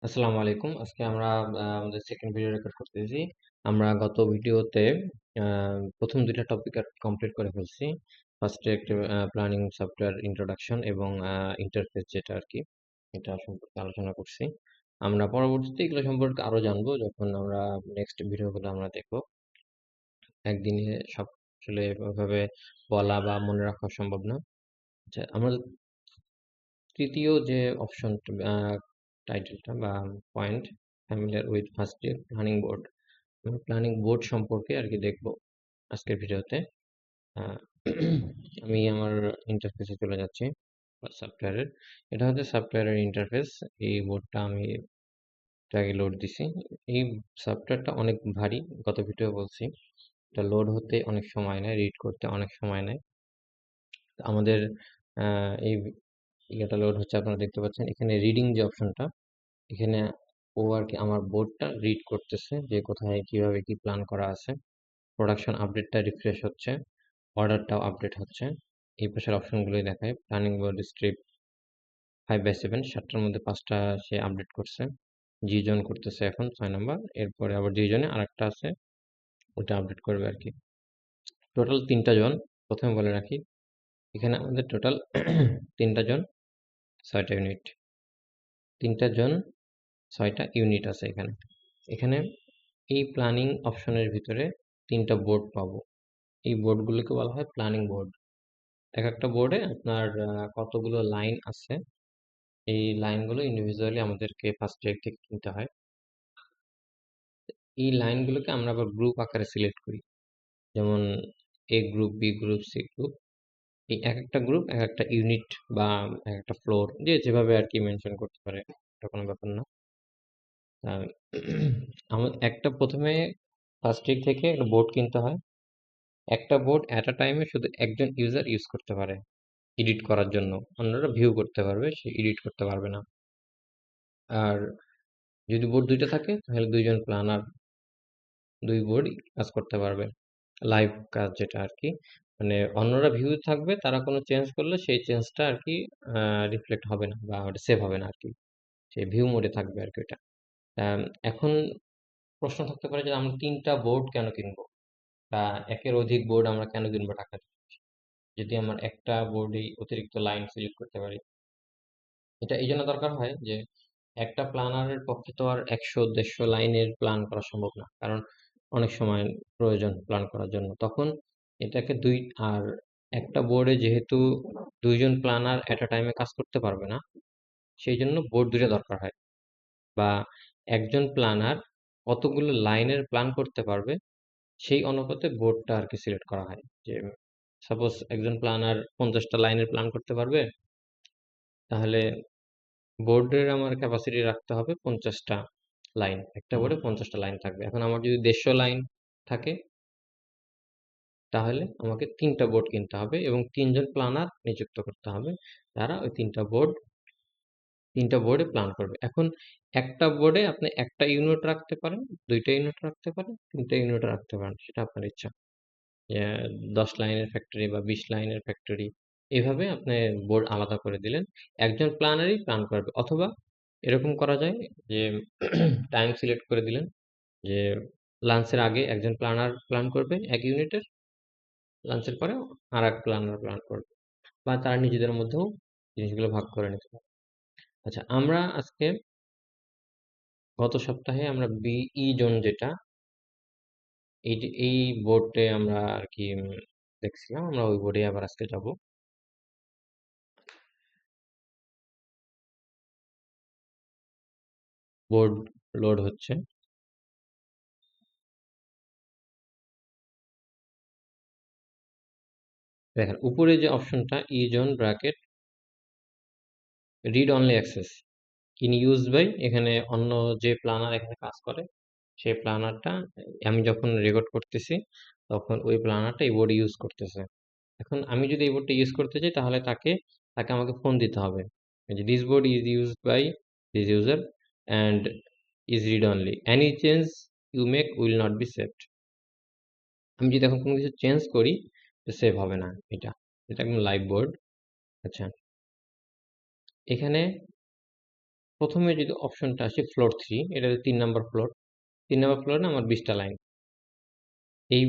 আসসালামু আলাইকুম। আজকে আমরা আমাদের সেকেন্ড ভিডিও রেকর্ড করতেছি। আমরা গত ভিডিওতে প্রথম দুইটা টপিক কমপ্লিট করে ফেলছি। ফার্স্টে একটা প্ল্যানিং সফটওয়্যার ইন্ট্রোডাকশন এবং ইন্টারফেস যেটা আর কি, এটা সম্পর্কে আলোচনা করছি। আমরা পরবর্তীতে এগুলো সম্পর্কে আরো জানবো যখন আমরা নেক্সট ভিডিওগুলো আমরা দেখব। একদিনে সব আসলে ওইভাবে বলা বা মনে রাখা সম্ভব না। আচ্ছা, আমরা তৃতীয় যে অপশন টাইটেলটা বা point, familiar with first year planning board, planning board সম্পর্কে আর কি দেখবো আজকের ভিডিওতে। আহ, আমি আমার ইন্টারফেসে চলে যাচ্ছি সফটওয়্যারের। এটা হচ্ছে সফটওয়্যারের ইন্টারফেস। এই বোর্ডটা আমি আগে লোড দিছি। এই সফটওয়্যারটা অনেক ভারী, গত ভিডিও বলছি। এটা লোড হতে অনেক সময় নেয়, রিড করতে অনেক সময় নেয়। তো আমাদের এই ইয়েটা লোড হচ্ছে, আপনারা দেখতে পাচ্ছেন এখানে রিডিং যে অপশনটা, এখানে ও আর কি আমার বোর্ডটা রিড করতেছে যে কোথায় কিভাবে কি প্ল্যান করা আছে। প্রোডাকশন আপডেটটা রিফ্রেশ হচ্ছে, অর্ডারটাও আপডেট হচ্ছে। এই পাশের অপশনগুলোই দেখায়। প্ল্যানিং বোর্ড স্ট্রিপ 5/7, 7টার মধ্যে 5টা সে আপডেট করছে। জি জোন করতেছে এখন 6 নম্বর, এরপরে আবার জি জোনে আরেকটা আছে, ওটা আপডেট করবে আর কি। টোটাল 3টা জোন প্রথমে বলে রাখি। এখানে আমাদের টোটাল 3টা জোন, 6টা ইউনিট। 3টা জোন, 6টা ইউনিট আছে এখানে। এখানে এই প্ল্যানিং অপশনের ভিতরে 3টা বোর্ড পাবো। এই বোর্ডগুলোকে বলা হয় প্ল্যানিং বোর্ড। এক একটা বোর্ডে আপনার কতগুলো লাইন আছে, এই লাইনগুলো ইন্ডিভিজুয়ালি আমাদেরকে ফার্স্ট ট্র্যাক থেকে কিনতে হয়। এই লাইনগুলোকে আমরা আবার গ্রুপ আকারে সিলেক্ট করি, যেমন A group, B group, C group. এই এক একটা গ্রুপ এক একটা ইউনিট বা এক একটা ফ্লোর, যে যেভাবে আর কি মেনশন করতে পারে, এটা কোনো ব্যাপার না। আহ, আমার একটা প্রথমে ফার্স্ট ট্র্যাক থেকে একটা বোর্ড কিনতে হয়। একটা বোর্ড অ্যাট আ টাইমে শুধু একজন ইউজার ইউজ করতে পারে এডিট করার জন্য। অন্যরা ভিউ করতে পারবে, সে এডিট করতে পারবে না। আর যদি বোর্ড দুইটা থাকে তাহলে দুইজন প্ল্যানার দুই বোর্ড কাজ করতে পারবে, লাইভ কাজ যেটা আর কি। মানে অন্যরা ভিউ থাকবে, তারা কোনো চেঞ্জ করলে সেই চেঞ্জটা আর কি রিফ্লেক্ট হবে না বা ওটা সেভ হবে না আর কি, সেই ভিউ মোডে থাকবে আর কি ওটা। এখন প্রশ্ন থাকতে পারে যে আমরা 3টা বোর্ড কেন কিনবো, বা একের অধিক বোর্ড আমরা কেন কিনবো টাকা দিয়ে, যদি আমার একটা বোর্ডেই অতিরিক্ত লাইন সিলেক্ট করতে পারি। এটা এই জন্য দরকার হয় যে একটা প্ল্যানারের পক্ষে তো আর 100-150 লাইনের প্ল্যান করা সম্ভব না, কারণ অনেক সময় প্রয়োজন প্ল্যান করার জন্য। তখন এটাকে দুই, আর একটা বোর্ডে যেহেতু দুইজন প্ল্যানার এট আ টাইমে কাজ করতে পারবে না, সেই জন্য বোর্ড দুটো দরকার হয়। বা একজন প্ল্যানার কতগুলো লাইনের প্ল্যান করতে পারবে, সেই অনুপাতে বোর্ডটা আর কি সিলেক্ট করা হয়। যে সাপোজ একজন প্ল্যানার 50টা লাইনের প্ল্যান করতে পারবে, তাহলে বোর্ডের আমার ক্যাপাসিটি রাখতে হবে 50টা লাইন। একটা বোর্ডে 50টা লাইন থাকবে। এখন আমার যদি 150 লাইন থাকে, তাহলে আমাকে 3টা বোর্ড কিনতে হবে এবং 3জন প্ল্যানার নিযুক্ত করতে হবে, তারা ওই 3টা বোর্ডে প্ল্যান করবে। এখন একটা বোর্ডে আপনি একটা ইউনিট রাখতে পারেন, 2টা ইউনিট রাখতে পারেন, 3টা ইউনিট রাখতে পারেন, সেটা আপনার ইচ্ছা। 10 লাইনের ফ্যাক্টরি বা 20 লাইনের ফ্যাক্টরি, এইভাবে আপনি বোর্ড আলাদা করে দিলেন। একজন প্ল্যানারই প্ল্যান করবে, অথবা এরকম করা যায় যে টাইম সিলেক্ট করে দিলেন যে লাঞ্চের আগে একজন প্ল্যানার প্ল্যান করবে এক ইউনিটের, লাঞ্চের পরে আর এক প্ল্যানার প্ল্যান করবে, বা তারা নিজেদের মধ্যেও জিনিসগুলো ভাগ করে নিতে পারে। আচ্ছা, আমরা আজকে গত সপ্তাহে আমরা বিই জোন যেটা, এই বোর্ডে আমরা আর কি দেখছিলাম, আমরা ওই বোর্ডে আবার আজকে যাব। বোর্ড লোড হচ্ছে। দেখেন উপরে যে অপশনটা, E zone bracket read only access in use by, এখানে অন্য যে প্ল্যানার এখানে কাজ করে সেই প্ল্যানারটা, আমি যখন রেকর্ড করতেছি তখন ওই প্ল্যানারটা এই বোর্ড ইউজ করতেছে। এখন আমি যদি এই বোর্ডটা ইউজ করতে চাই, তাহলে তাকে আমাকে ফোন দিতে হবে যে this board is used by this user and is read only, any change you make will not be saved. আমি যদি এখন কোনো কিছু চেঞ্জ করি, তো সেভ হবে না এটা। এটা একদম লাইভ বোর্ড। আচ্ছা, এখানে প্রথমে যদি অপশনটা আসে ফ্লোর 3, এটা 3 নাম্বার ফ্লোর। 3 নাম্বার ফ্লোরে আমার 20টা লাইন। এই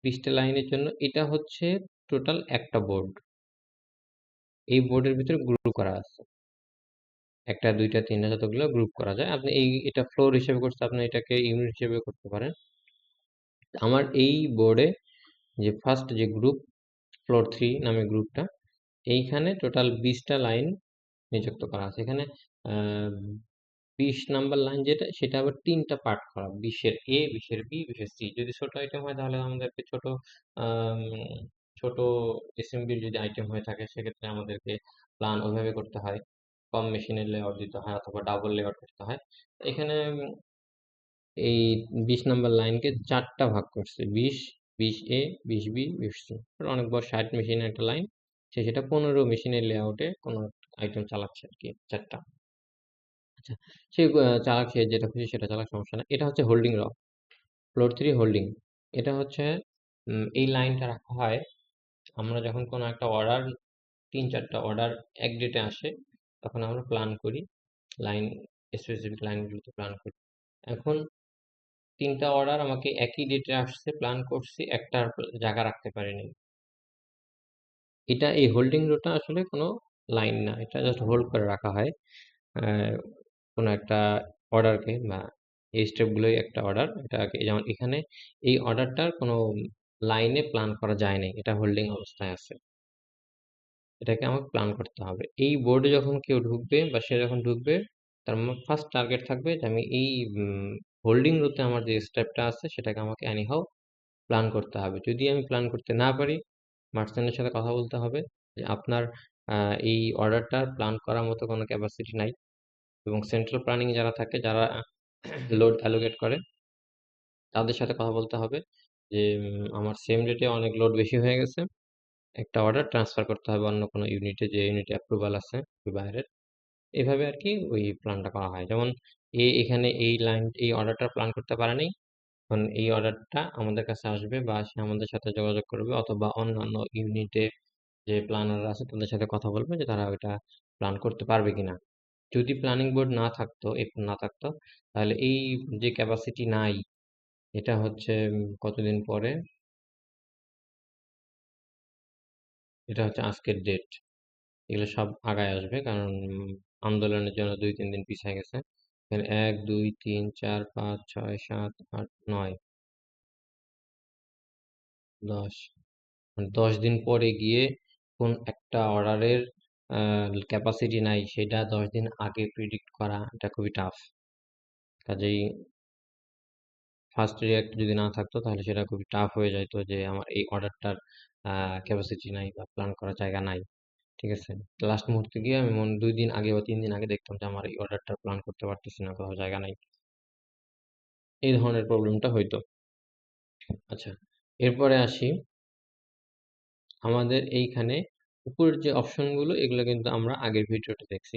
20টা লাইনের জন্য এটা হচ্ছে টোটাল একটা বোর্ড। এই বোর্ডের ভিতরে গ্রুপ করা আছে, একটা দুইটা তিনটা যতগুলো গ্রুপ করা যায়। আপনি এটা ফ্লোর হিসেবে করতে, আপনি এটাকে ইউনিট হিসেবে করতে পারেন। আমার এই বোর্ডে যে ফার্স্ট যে গ্রুপ ফ্লোর 3 নামে গ্রুপটা, এইখানে টোটাল 20টা লাইন নিযুক্ত করা আছে। এখানে 20 নাম্বার লাইন যেটা, সেটা আবার 3টা পার্ট করা, 20-এর এ, 20-এর বি, 20-এর সি। যদি ছোট আইটেম হয় তাহলে আমাদেরকে আম, ছোট এসএমবির যদি আইটেম হয়ে থাকে সেক্ষেত্রে আমাদেরকে প্ল্যান ওইভাবে করতে হয়, কম মেশিনের লেআউট দিতে হয় অথবা ডাবল লেআউট করতে হয়। এখানে এই 20 নাম্বার লাইনকে 4টা ভাগ করছে, 20, 20A, 20B, 20C। অনেক বড় 60 মেশিনের একটা লাইন, সেটা 15 মেশিনের লেআউটে কোনো আইটেম চালাচ্ছে আর কি, 4টা। আচ্ছা, সে চালাক, সে যেটা খুশি সেটা চালাক, সমস্যা না। এটা হচ্ছে হোল্ডিং র, ফ্লোর 3 হোল্ডিং। এটা হচ্ছে এই লাইনটা রাখা হয় আমরা যখন কোনো একটা অর্ডার, 3-4টা অর্ডার এক ডেটে আসে, তখন আমরা প্ল্যান করি, লাইন, স্পেসিফিক লাইনগুলোতে প্ল্যান করি। এখন 3টা অর্ডার আমাকে একই ডেটে আসছে, প্ল্যান করছি, একটা জায়গা রাখতে পারিনি। এই হোল্ডিং রোটা আসলে কোনো লাইন না, এটা জাস্ট হোল্ড করে রাখা হয় কোনো একটা অর্ডারকে, বা এই স্টেপগুলোই একটা অর্ডার। এটাকে যেমন এখানে এই অর্ডারটার কোনো লাইনে প্ল্যান করা যায় নাই, এটা হোল্ডিং অবস্থায় আছে, এটাকে আমাকে প্ল্যান করতে হবে। এই বোর্ডে যখন কেউ ঢুকবে বা সে যখন ঢুকবে, তার ফার্স্ট টার্গেট থাকবে যে আমি এই হোল্ডিং রোতে আমার যে স্টেপটা আছে সেটাকে আমাকে এনিহাউ প্ল্যান করতে হবে। যদি আমি প্ল্যান করতে না পারি, মার্চেন্টের সাথে কথা বলতে হবে যে আপনার এই অর্ডারটার প্ল্যান করার মতো কোনো ক্যাপাসিটি নাই। এবং সেন্ট্রাল প্ল্যানিং যারা থাকে, যারা লোড অ্যালোকেট করে, তাদের সাথে কথা বলতে হবে যে আমার সেম ডেটে অনেক লোড বেশি হয়ে গেছে, একটা অর্ডার ট্রান্সফার করতে হবে অন্য কোনো ইউনিটে, যে ইউনিটে অ্যাপ্রুভাল আছে ওই বাইরের। এভাবে আর কি ওই প্ল্যানটা করা হয়। যেমন এখানে এই লাইন, এই অর্ডারটা প্ল্যান করতে পারে নাই, এখন এই অর্ডারটা আমাদের কাছে আসবে বা সে আমাদের সাথে যোগাযোগ করবে, অথবা অন্যান্য ইউনিটে যে প্ল্যানার আছে তাদের সাথে কথা বলবে যে তারা ওইটা প্ল্যান করতে পারবে কিনা। যদি প্ল্যানিং বোর্ড না থাকতো, না থাকতো, তাহলে এই যে ক্যাপাসিটি নাই, এটা হচ্ছে কতদিন পরে, এটা হচ্ছে আজকের ডেট, এগুলো সব আগায় আসবে, কারণ আন্দোলনের জন্য 2-3 দিন পিছিয়ে গেছে। এখানে 1, 2, 3, 4, 5, 6, 7, 8, 9, 10, 10 দিন পরে গিয়ে কোন একটা অর্ডারের ক্যাপাসিটি নাই সেটা 10 দিন আগে প্রিডিক্ট করা, এটা খুবই টাফ। কাজেই ফার্স্ট রিঅ্যাক্ট যদি না থাকতো তাহলে সেটা খুবই টাফ হয়ে যাইতো যে আমার এই অর্ডারটার ক্যাপাসিটি নাই বা প্ল্যান করার জায়গা নাই। ঠিক আছে, লাস্ট মুহূর্তে গিয়ে আমি 2 দিন আগে বা 3 দিন আগে দেখতাম যে আমার এই অর্ডারটা প্ল্যান করতে পারতেছি না, কোথাও জায়গা নাই। এই ধরনের প্রবলেমটা হইতো। আচ্ছা, এরপরে আসি আমাদের এইখানে উপরের যে অপশনগুলো, এগুলো কিন্তু আমরা আগের ভিডিওতে দেখছি।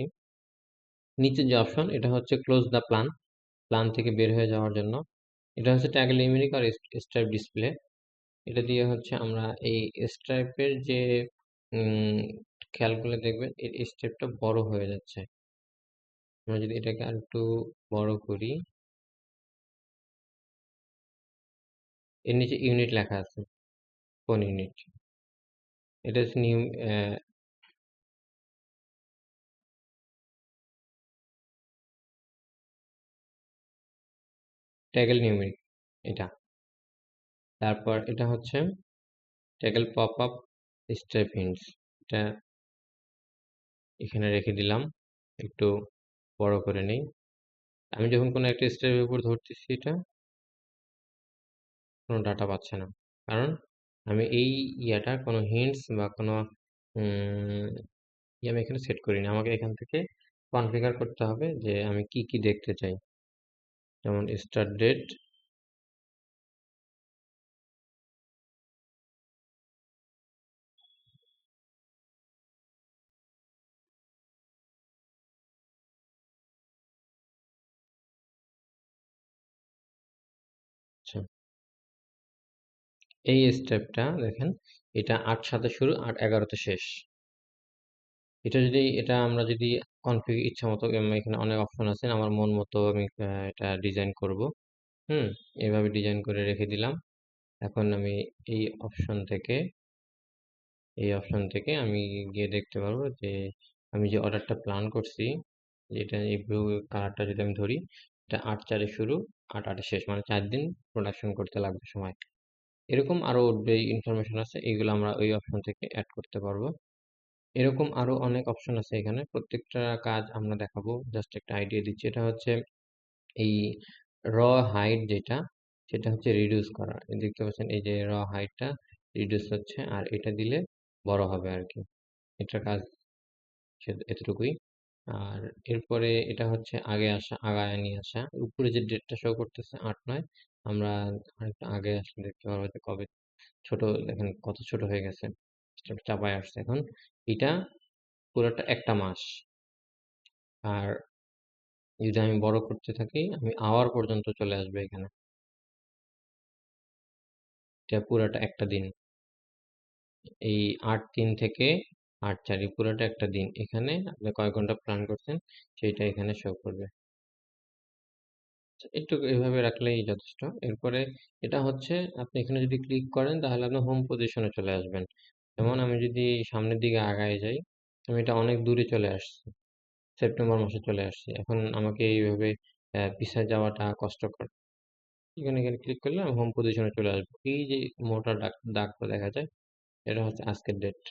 নিচের যে অপশন, এটা হচ্ছে ক্লোজ দ্য প্ল্যান, প্ল্যান থেকে বের হয়ে যাওয়ার জন্য। এটা হচ্ছে ট্যাগল নিউমেরিক আর স্ট্রাইপ ডিসপ্লে। এটা দিয়ে হচ্ছে আমরা এই স্ট্রাইপের যে উম, খেয়াল করলে দেখবেন এর স্টেপটা বড় হয়ে যাচ্ছে। আমরা যদি এটাকে আর একটু বড় করি, এর নিচে ইউনিট লেখা আছে, কোন ইউনিট, এটা হচ্ছে নিউ ট্যাগল নিউমেরিক, এটা। তারপর এটা হচ্ছে ট্যাগল পপ আপ স্ট্রাইপ হিন্টস, এটা এখানে রেখে দিলাম, একটু বড় করে নেই। আমি যখন কোনো একটা স্ট্রাইপের উপর ধরতেছি, এটা কোনো ডাটা পাচ্ছে না, কারণ আমি এই ইয়াটা কোনো হিন্টস বা কোনো আমি এখানে সেট করিনি। আমাকে এখান থেকে কনফিগার করতে হবে যে আমি কি কি দেখতে চাই, যেমন স্টার্ট ডেট। আচ্ছা, এই স্টেপটা দেখেন, এটা 8 সাথে শুরু, 8 11-তে শেষ। এটা আমরা যদি কনফিগ ইচ্ছা মতো এখানে অনেক অপশন আছে, আমার মন মতো আমি এটা ডিজাইন করব। হুম, এভাবে ডিজাইন করে রেখে দিলাম। এখন আমি এই অপশন থেকে এই অপশন থেকে আমি গিয়ে দেখতে পারবো যে আমি যে অর্ডারটা প্ল্যান করছি, যেটা এই ব্লু কালারটা যদি আমি ধরি, এটা 8/4 শুরু, 8/8 শেষ, মানে 4 দিন প্রোডাকশন করতে লাগবে সময়। এরকম আরো যে ইনফরমেশন আছে এগুলো আমরা ওই অপশন থেকে অ্যাড করতে পারবো। এরকম আরো অনেক অপশন আছে এখানে, প্রত্যেকটা কাজ আমরা দেখাবো, জাস্ট একটা আইডিয়া দিচ্ছি। এটা হচ্ছে এই র হাইট যেটা, সেটা হচ্ছে রিডিউস করা। এই দেখতে পাচ্ছেন এই যে র হাইটটা রিডিউস হচ্ছে, আর এটা দিলে বড় হবে আর কি। এটার কাজ এতটুকুই। আর এরপরে এটা হচ্ছে আগে আসা, আগায় নিয়ে আসা। উপরে যে ডেটটা শো করতেছে 8/9, আমরা আরেকটু আগে আসলে দেখতে পারবো যে কবে ছোট, দেখেন কত ছোট হয়ে গেছে, চাপায় আসছে। এখন এটা পুরোটা একটা মাস। আর যদি আমি বড় করতে থাকি, আমি আওয়ার পর্যন্ত চলে আসবে এখানে। এটা পুরোটা একটা দিন। এই 8/3 থেকে 8/4 পুরোটা একটা দিন। এখানে আপনি কয় ঘন্টা প্ল্যান করছেন সেইটা এখানে শো করবে। একটু এভাবে রাখলেই যথেষ্ট। এরপরে এটা হচ্ছে, আপনি এখানে যদি ক্লিক করেন তাহলে আপনি হোম পজিশনে চলে আসবেন। যেমন আমি যদি সামনের দিকে আগায় যাই, আমি এটা অনেক দূরে চলে আসছি, সেপ্টেম্বর মাসে চলে আসছি। এখন আমাকে এইভাবে পিছায় যাওয়াটা কষ্টকর। এখানে এখানে ক্লিক করলে আমি হোম পজিশনে চলে আসবো। এই যে মোটা দাগটা দেখা যায়, এটা হচ্ছে আজকের ডেট।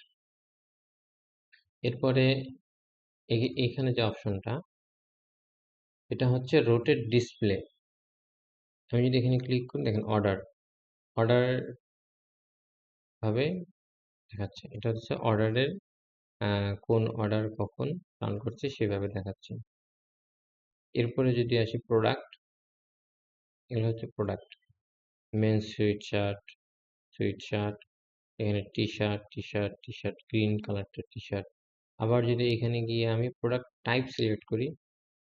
এরপরে এখানে যে অপশনটা, এটা হচ্ছে রোটেট ডিসপ্লে। আমি যদি এখানে ক্লিক করি, দেখেন অর্ডার অর্ডার ভাবে দেখাচ্ছে। এটা হচ্ছে অর্ডারের কোন অর্ডার কখন রান করছে সেভাবে দেখাচ্ছে। এরপরে যদি আসি প্রোডাক্ট, এগুলো হচ্ছে প্রোডাক্ট। মেন সুইট শার্ট, এখানে টি শার্ট গ্রিন কালারটা টি শার্ট। আবার যদি এখানে গিয়ে আমি প্রোডাক্ট টাইপ সিলেক্ট করি,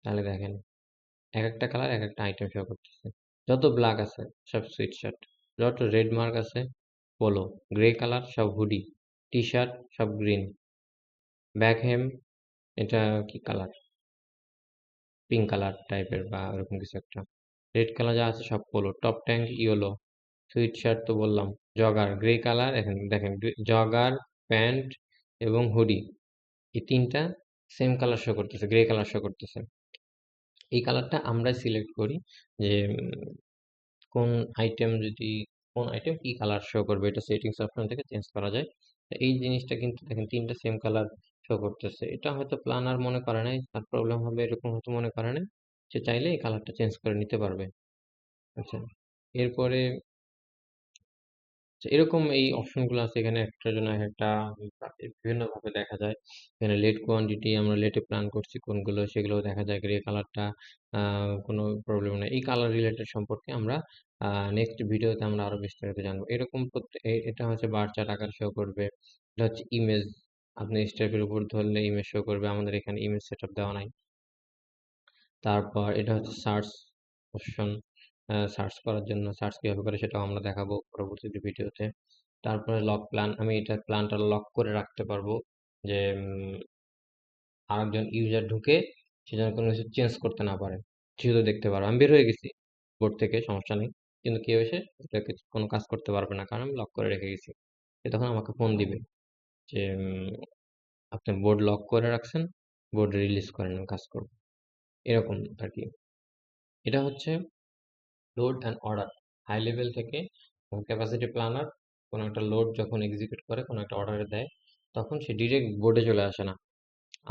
তাহলে দেখেন এক একটা কালার এক একটা আইটেম শো করতেছে। যত ব্ল্যাক আছে সব সুইট শার্ট, যত রেড মার্ক আছে পোলো, গ্রে কালার সব হুডি, টি শার্ট সব গ্রিন, ব্যাক হেম এটা কি কালার, পিঙ্ক কালার টাইপের বা এরকম কিছু একটা। রেড কালার যা আছে সব polo, top tank yellow, sweet shirt তো বললাম, জগার গ্রে কালার, এখানে দেখেন জগার, প্যান্ট এবং হুডি, এই তিনটা সেম কালার শো করতেছে, গ্রে কালার শো করতেছে। এই কালারটা আমরা সিলেক্ট করি যে কোন আইটেম যদি কোন আইটেম কি কালার শো করবে, এটা সেটিংস অপশন থেকে চেঞ্জ করা যায়। তো এই জিনিসটা কিন্তু দেখেন তিনটা সেম কালার শো করতেছে। এটা হয়তো প্ল্যানার মনে করে নাই, তার প্রবলেম হবে, এরকম হয়তো মনে করে নাই। সে চাইলে এই কালারটা চেঞ্জ করে নিতে পারবে। আচ্ছা, এরপরে এরকম এই অপশনগুলো আছে এখানে, একটার জন্য এক একটা বিভিন্ন ভাবে দেখা যায়। এখানে লেট কোয়ান্টিটি, আমরা লেটে প্ল্যান করছি কোনগুলো সেগুলো দেখা যায়। গ্রে কালারটা কোনো প্রবলেম নেই। এই কালার রিলেটেড সম্পর্কে আমরা নেক্সট ভিডিওতে আমরা আরো বিস্তারিত জানবো। এরকম এটা হচ্ছে বার চার্ট আকার শো করবে। এটা হচ্ছে ইমেজ, আপনি স্টেপের উপর ধরলে ইমেজ শো করবে। আমাদের এখানে ইমেজ সেটআপ দেওয়া নাই। তারপর এটা হচ্ছে সার্চ অপশন, সার্চ করার জন্য, সার্চ কিভাবে করে সেটাও আমরা দেখাবো পরবর্তী ভিডিওতে। তারপরে লক প্ল্যান, আমি এটা প্ল্যানটা লক করে রাখতে পারবো যে আরেকজন ইউজার ঢুকে সে যেন কোনো কিছু চেঞ্জ করতে না পারে, শুধু দেখতে পারো। আমি বের হয়ে গেছি বোর্ড থেকে, সমস্যা নেই, কিন্তু কেউ এসে এটাকে কোনো কাজ করতে পারবে না, কারণ আমি লক করে রেখে গেছি। সে তখন আমাকে ফোন দিবে যে আপনি বোর্ড লক করে রাখছেন, বোর্ড রিলিজ করেন, আমি কাজ করবো, এরকম আর কি। এটা হচ্ছে load and order, high level থেকে ক্যাপাসিটি প্ল্যানার কোনো একটা লোড যখন এক্সিকিউট করে, কোনো একটা অর্ডারে দেয়, তখন সে ডিরেক্ট বোর্ডে চলে আসে না,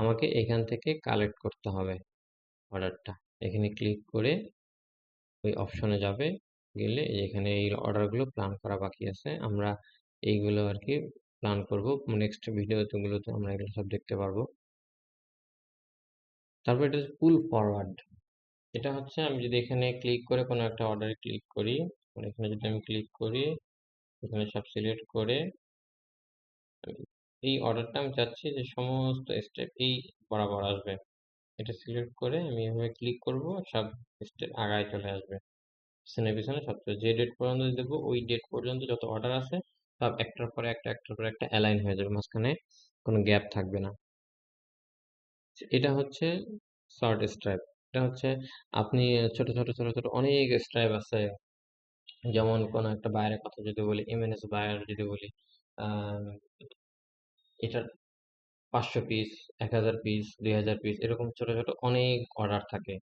আমাকে এখান থেকে কালেক্ট করতে হবে অর্ডারটা। এখানে ক্লিক করে ওই অপশনে যাবে, গেলে এখানে এই অর্ডারগুলো প্ল্যান করা বাকি আছে, আমরা এইগুলো আর কি প্ল্যান করব। নেক্সট ভিডিওগুলোতে আমরা এগুলো সব দেখতে পারবো। তারপর এটা হচ্ছে পুল ফরওয়ার্ড। এটা হচ্ছে আমি যদি এখানে ক্লিক করে কোনো একটা অর্ডারে ক্লিক করি, এখানে যদি আমি ক্লিক করি, এখানে সব সিলেক্ট করে এই অর্ডারটা আমি চাচ্ছি যে সমস্ত স্টেপ এই বরাবর আসবে, এটা সিলেক্ট করে আমি এভাবে ক্লিক করব, সব স্টেপ আগায় চলে আসবে, পিছনে পিছনে সব যে ডেট পর্যন্ত দেবো ওই ডেট পর্যন্ত যত অর্ডার আছে সব একটার পরে একটা একটার পরে একটা অ্যালাইন হয়ে যাবে, মাঝখানে কোনো গ্যাপ থাকবে না। এটা হচ্ছে শর্ট স্ট্রাইপ। এটা হচ্ছে আপনি ছোট ছোট ছোট ছোট অনেক স্ট্রাইপ আছে। যেমন কোনো একটা বায়ারের কথা যদি বলি, এমএনএস বায়ার যদি বলি, আহ, এটার 500 পিস, 1000 পিস, 2000 পিস, এরকম ছোট ছোট অনেক অর্ডার থাকে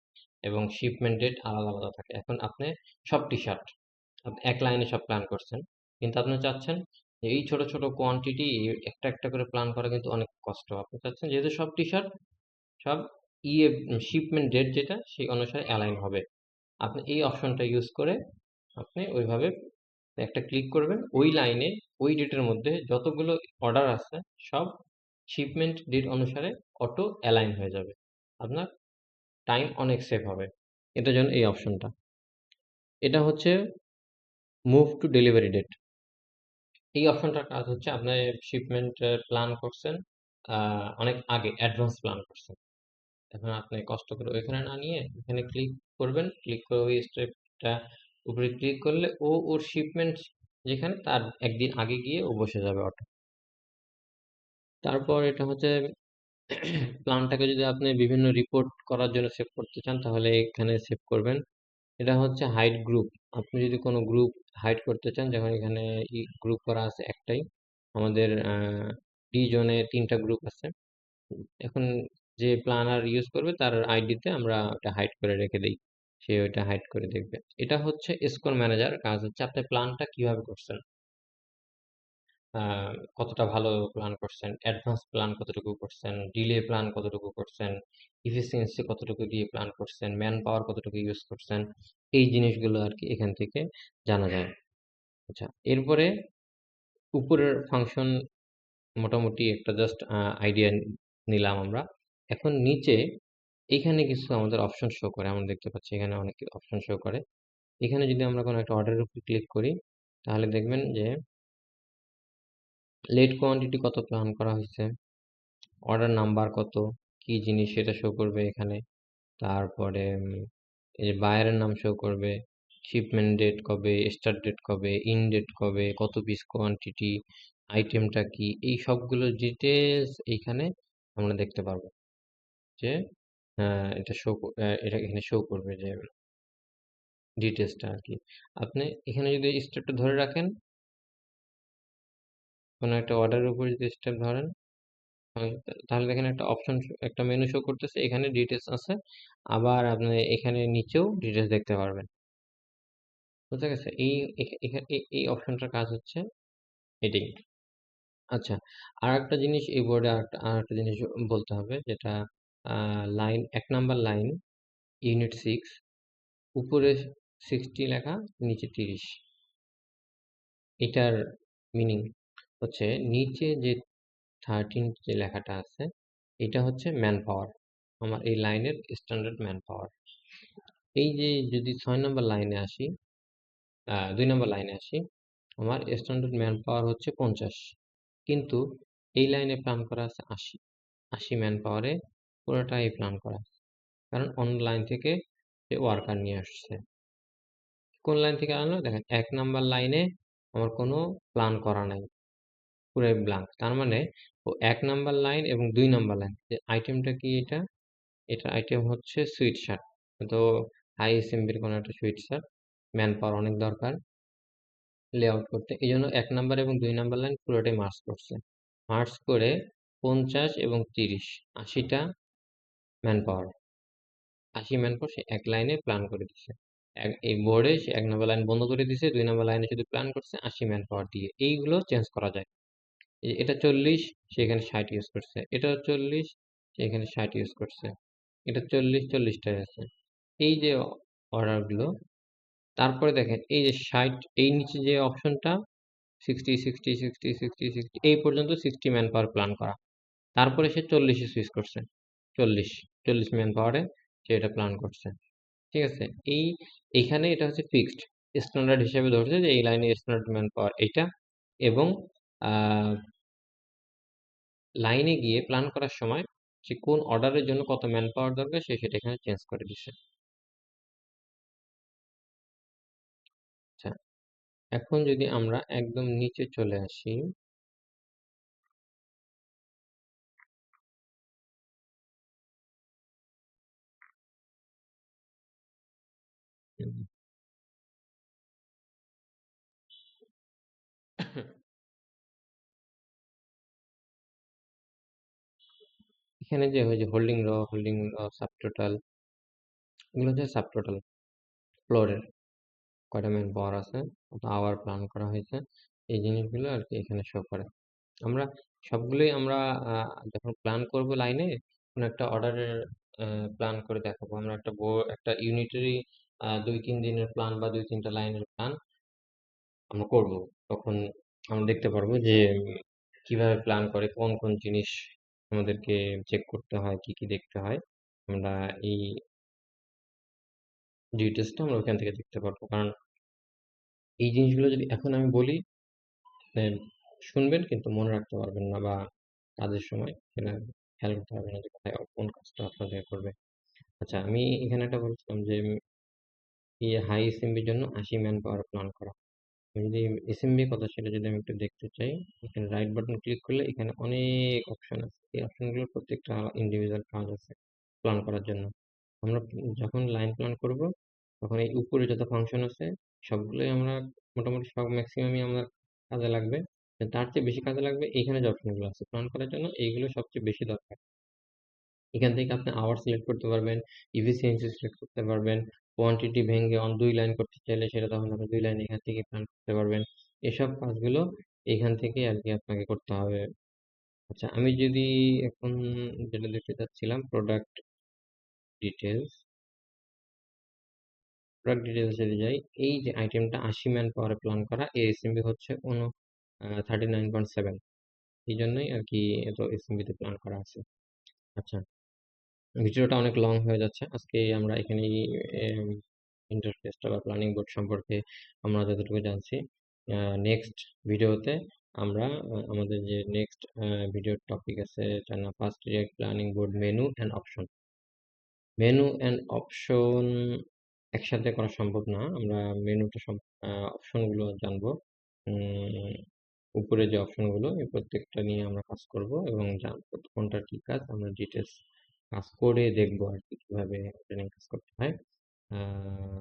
এবং শিপমেন্ট ডেট আলাদা আলাদা থাকে। এখন আপনি সব টি শার্ট আপনি এক লাইনে সব প্ল্যান করছেন, কিন্তু আপনি চাচ্ছেন যে এই ছোট ছোট কোয়ান্টিটি একটা একটা করে প্ল্যান করা কিন্তু অনেক কষ্ট। আপনি চাচ্ছেন যেহেতু সব টি শার্ট সব ইয়ে শিপমেন্ট ডেট যেটা সেই অনুসারে অ্যালাইন হবে, আপনি এই অপশনটা ইউজ করে আপনি ওইভাবে একটা ক্লিক করবেন, ওই লাইনে ওই ডেটের মধ্যে যতগুলো অর্ডার আছে সব শিপমেন্ট ডেট অনুসারে অটো অ্যালাইন হয়ে যাবে। আপনার টাইম অনেক সেভ হবে। এটার জন্য এই অপশনটা। এটা হচ্ছে মুভ টু ডেলিভারি ডেট। এই অপশনটার কাজ হচ্ছে আপনার শিপমেন্ট প্ল্যান করছেন, অনেক আগে অ্যাডভান্স প্ল্যান করছেন। এখন আপনি কষ্ট করে ওইখানে না নিয়ে এখানে ক্লিক করবেন, ক্লিক করে ওই স্টেপটা উপরে ক্লিক করলে ও ওর শিপমেন্ট যেখানে তার একদিন আগে গিয়ে ও বসে যাবে অটো। তারপর এটা হচ্ছে প্ল্যানটাকে যদি আপনি বিভিন্ন রিপোর্ট করার জন্য সেভ করতে চান তাহলে এখানে সেভ করবেন। এটা হচ্ছে হাইড গ্রুপ। আপনি যদি কোনো গ্রুপ হাইড করতে চান, যেমন এখানে গ্রুপ করা আছে একটাই, আমাদের ডি জোনে 3টা গ্রুপ আছে। এখন যে প্ল্যানার ইউজ করবে তার আইডিতে আমরা ওটা হাইড করে রেখে দিই, সে ওইটা হাইড করে দেখবে। এটা হচ্ছে স্কোর ম্যানেজার। কাজ হচ্ছে আপনি প্ল্যানটা কিভাবে করছেন, কতটা ভালো প্ল্যান করছেন, অ্যাডভান্স প্ল্যান কতটুকু করছেন, ডিলে প্ল্যান কতটুকু করছেন, ইফিসিয়েন্সি কতটুকু দিয়ে প্ল্যান করছেন, ম্যান পাওয়ার কতটুকু ইউজ করছেন, এই জিনিসগুলো আর কি এখান থেকে জানা যায়। আচ্ছা, এরপরে উপরের ফাংশন মোটামুটি একটা জাস্ট আইডিয়া নিলাম আমরা। এখন নিচে এখানে কিছু আমাদের অপশন শো করে, আমরা দেখতে পাচ্ছি এখানে অনেক অপশন শো করে। এখানে যদি আমরা কোনো একটা অর্ডারের উপর ক্লিক করি তাহলে দেখবেন যে লেট কোয়ান্টিটি কত প্ল্যান করা হয়েছে, অর্ডার নাম্বার কত, কি জিনিস সেটা শো করবে এখানে। তারপরে এই যে বায়ারের নাম শো করবে, শিপমেন্ট ডেট কবে, স্টার্ট ডেট কবে, ইন ডেট কবে, কত পিস কোয়ান্টিটি, আইটেমটা কি, এই সবগুলো ডিটেলস এইখানে আমরা দেখতে পারবো। যে এটা এটা এখানে শো করবে যে ডিটেলসটা আর কি। আপনি এখানে যদি স্টেপটা ধরে রাখেন, কোনো একটা অর্ডারের উপর যদি স্টেপ ধরেন, তাহলে দেখেন একটা অপশন, একটা মেনু শো করতেছে, এখানে ডিটেলস আছে, আবার আপনি এখানে নিচেও ডিটেলস দেখতে পারবেন। বুঝা গেছে? এই অপশনটার কাজ হচ্ছে এটাই। আচ্ছা, আর একটা জিনিস এই বোর্ডে আর একটা জিনিস বলতে হবে, যেটা লাইন 1 নাম্বার লাইন, ইউনিট 6, উপরে 60 লেখা, নিচে 30। এটার মিনিং হচ্ছে নিচে যে 13 যে লেখাটা আছে এটা হচ্ছে ম্যান পাওয়ার, আমার এই লাইনের স্ট্যান্ডার্ড ম্যান পাওয়ার। এই যে যদি 6 নম্বর লাইনে আসি, 2 নম্বর লাইনে আসি, আমার স্ট্যান্ডার্ড ম্যান পাওয়ার হচ্ছে 50, কিন্তু এই লাইনে প্ল্যান করা আছে 80। 80 ম্যান পাওয়ারে পুরোটাই প্ল্যান করা, কারণ অন্য লাইন থেকে সে ওয়ার্কার নিয়ে আসছে। কোন লাইন থেকে আনলো দেখেন, 1 নাম্বার লাইনে আমার কোনো প্ল্যান করা নাই, পুরাই ব্লাঙ্ক। তার মানে ও 1 নাম্বার লাইন এবং 2 নাম্বার লাইন, আইটেমটা কি, এটা এটা আইটেম হচ্ছে সুইট শার্ট। তো হাই এসএমবির কোনো একটা সুইট শার্ট, ম্যান পাওয়ার অনেক দরকার লেআউট করতে, এই জন্য 1 নাম্বার এবং 2 নাম্বার লাইন পুরোটাই মার্চ করছে। মার্চ করে 50 এবং 30, 80টা ম্যান পাওয়ার, 80 ম্যান পাওয়ার সে এক লাইনে প্ল্যান করে দিছে। এই বোর্ডে সে 1 নাম্বার লাইন বন্ধ করে দিছে, 2 নাম্বার লাইনে শুধু প্ল্যান করছে 80 ম্যান পাওয়ার দিয়ে। এইগুলো চেঞ্জ করা যায়। এটা 40, সে এখানে 60 ইউজ করছে, এটা 40, সে এখানে 60 ইউজ করছে, এটা 40টাই আছে। এই যে অর্ডারগুলো, তারপরে দেখেন এই যে 60, এই নিচে যে অপশনটা 60 এই পর্যন্ত 60 ম্যান পাওয়ার প্ল্যান করা, তারপরে সে 40-এ সুইচ করছে, 40 40 ম্যান পাওয়ারে সে এটা প্ল্যান করছে। ঠিক আছে? এইখানে এটা হচ্ছে ফিক্সড স্ট্যান্ডার্ড হিসেবে ধরছে যে এই লাইনে স্ট্যান্ডার্ড ম্যান পাওয়ার এইটা, এবং আহ, লাইনে গিয়ে প্ল্যান করার সময় সে কোন অর্ডারের জন্য কত ম্যান পাওয়ার দরকার সে সেটা এখানে চেঞ্জ করে দিচ্ছে। আচ্ছা, এখন যদি আমরা একদম নিচে চলে আসি, এখানে যে ওই যে হোল্ডিং র সাবটোটাল, এগুলো হচ্ছে সাবটোটাল ফ্লোরের কয়টা ম্যান পাওয়ার আছে, কত আওয়ার প্ল্যান করা হয়েছে, এই জিনিসগুলো আর কি এখানে শো করে। আমরা সবগুলোই আমরা যখন প্ল্যান করব লাইনে, কোনো একটা অর্ডারের প্ল্যান করে দেখাবো। আমরা একটা ইউনিটারি 2-3 দিনের প্ল্যান বা 2-3টা লাইনের প্ল্যান আমরা করব। তখন আমরা দেখতে পারবো যে কিভাবে প্ল্যান করে, কোন কোন জিনিস আমাদেরকে চেক করতে হয়, কি কি দেখতে হয়। আমরা এই ডিটেলসটা আমরা ওখান থেকে দেখতে পারবো। কারণ এই জিনিসগুলো যদি এখন আমি বলি, আহ, শুনবেন কিন্তু মনে রাখতে পারবেন না, বা কাজের সময় সেটা খেয়াল করতে পারবেন না যে কোথায় কোন কাজটা আপনাদের করবে। আচ্ছা, আমি এখানে একটা বলছিলাম যে এই হাই এসএমবির জন্য 80 ম্যান পাওয়ার প্ল্যান করা। আমি যদি এসএমবি কথা সেটা যদি আমি একটু দেখতে চাই, এখানে রাইট বাটন ক্লিক করলে এখানে অনেক অপশন আছে। এই অপশনগুলোর প্রত্যেকটা ইন্ডিভিজুয়াল কাজ আছে প্ল্যান করার জন্য। আমরা যখন লাইন প্ল্যান করব, তখন এই উপরে যত ফাংশন আছে সবগুলোই আমরা মোটামুটি সব ম্যাক্সিমামই আমরা কাজে লাগবে। তার চেয়ে বেশি কাজে লাগবে এইখানে যে অপশনগুলো আছে প্ল্যান করার জন্য, এইগুলো সবচেয়ে বেশি দরকার। এখান থেকে আপনি আওয়ার সিলেক্ট করতে পারবেন, ইফিসিয়েন্সি সিলেক্ট করতে পারবেন, কোয়ান্টিটি ভেঙে 2 লাইন করতে চাইলে সেটা তখন আপনি 2 লাইন এখান থেকে প্ল্যান করতে পারবেন। এসব কাজগুলো এখান থেকে আর কি আপনাকে করতে হবে। আচ্ছা, আমি যদি এখন যেটা দেখতে চাচ্ছিলাম, প্রোডাক্ট ডিটেলস যদি যাই, এই যে আইটেমটা 80 ম্যান পাওয়ারে প্ল্যান করা, এর এসএমবি হচ্ছে 39.7। এই জন্যই আর কি এত এসএমবি তে প্ল্যান করা আছে। আচ্ছা, ভিডিওটা অনেক লং হয়ে যাচ্ছে আজকে। আমরা এখানেই ইন্টারফেসটা বা প্ল্যানিং বোর্ড সম্পর্কে আমরা যতটুকু জানছি। নেক্সট ভিডিওতে আমরা আমাদের যে নেক্সট ভিডিওর টপিক আছে, যার নাম first direct planning board menu and option একসাথে করা সম্ভব না। আমরা মেনুটা অপশনগুলো জানবো। উম, উপরে যে অপশনগুলো, এই প্রত্যেকটা নিয়ে আমরা কাজ করব এবং জানবো কোনটার কি কাজ, আমরা ডিটেলস কাজ করে দেখবো আর কি কিভাবে ট্রেনিং কাজ করতে হয়।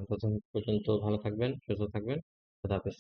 ততক্ষণ পর্যন্ত ভালো থাকবেন, সুস্থ থাকবেন। খোদা হাফেজ।